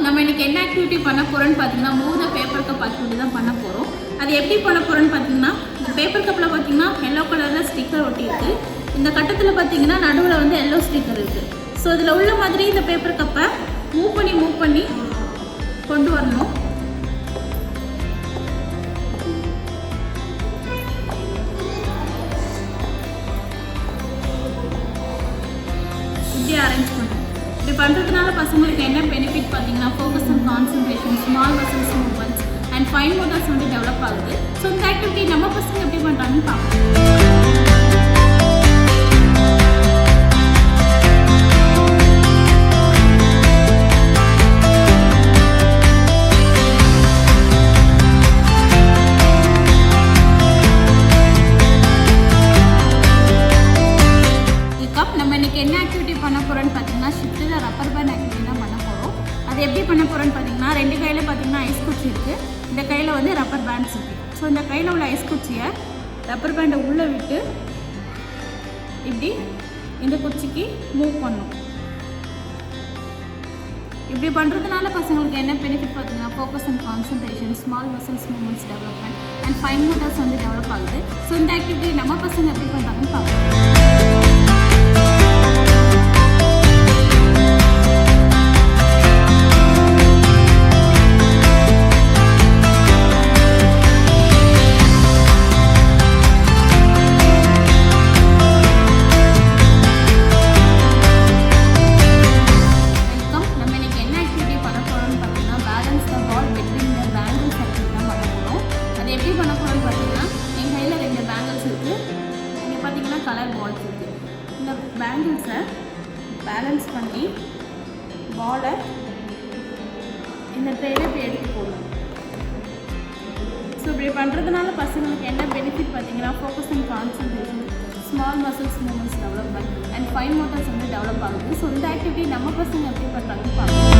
நம்ம இன்னைக்கு என்ன ஆக்டிவிட்டி பண்ண போகிறோன்னு பார்த்தீங்கன்னா move the paper cup activity தான் பண்ண போகிறோம். அது எப்படி பண்ண போகிறோன்னு பார்த்தீங்கன்னா இந்த பேப்பர் கப்பில் பார்த்தீங்கன்னா எல்லோ கலரில் ஸ்டிக்கர் ஒட்டியிருக்கு. இந்த கட்டத்தில் பார்த்தீங்கன்னா நடுவில் வந்து எல்லோ ஸ்டிக்கர் இருக்குது. ஸோ இதில் உள்ள மாதிரி இந்த பேப்பர் கப்பை மூவ் பண்ணி கொண்டு வரணும். இப்படி அரேஞ்ச் பண்ணணும். இப்படி பண்ணுறதுனால பசங்களுக்கு என்ன பெனிஃபிட் பார்த்தீங்கன்னா focus and concentration, small muscles movements and fine Motors வந்து டெவலப் ஆகுது. ஸோ இந்த ஆக்டிவிட்டி நம்ம பசங்க எப்படி பண்ணுறாங்கன்னு பார்க்கலாம். என்ன ஆக்டிவிட்டி பண்ண போகிறோன்னு பார்த்தீங்கன்னா ஷிஃப்ட்டில் ரப்பர் பேண்ட் ஆக்டிவிட்டி தான் பண்ண போகிறோம். அது எப்படி பண்ண போகிறோன்னு பார்த்தீங்கன்னா ரெண்டு கையில் பார்த்தீங்கன்னா ஐஸ் குச்சி இருக்குது, இந்த கையில் வந்து ரப்பர் பேண்ட்ஸ் இருக்குது. ஸோ இந்த கையில் உள்ள ஐஸ் குச்சியை ரப்பர் பேண்டை உள்ளே விட்டு இப்படி இந்த குச்சிக்கு மூவ் பண்ணணும். இப்படி பண்ணுறதுனால பசங்களுக்கு என்ன பெனிஃபிட் பார்த்தீங்கன்னா focus and concentration, small muscles movements development and fine Motors வந்து டெவலப் ஆகுது. ஸோ இந்த ஆக்டிவிட்டி நம்ம பசங்க எப்படி பண்ணுறாங்கன்னு பார்க்கலாம். கலர் பால்ஸ் இருக்குது. இந்த பேங்கிள்ஸை பேலன்ஸ் பண்ணி பாலை இந்த ட்ரேல இப்படி எடுத்து போடணும். ஸோ இப்படி பண்ணுறதுனால பசங்களுக்கு என்ன பெனிஃபிட் பார்த்தீங்கன்னா focus and concentration, small muscles movements development and fine Motors வந்து டெவலப் ஆகுது. ஸோ இந்த ஆக்டிவிட்டி நம்ம பசங்க எப்படி பண்ணுறாங்கன்னு பார்க்கலாம்.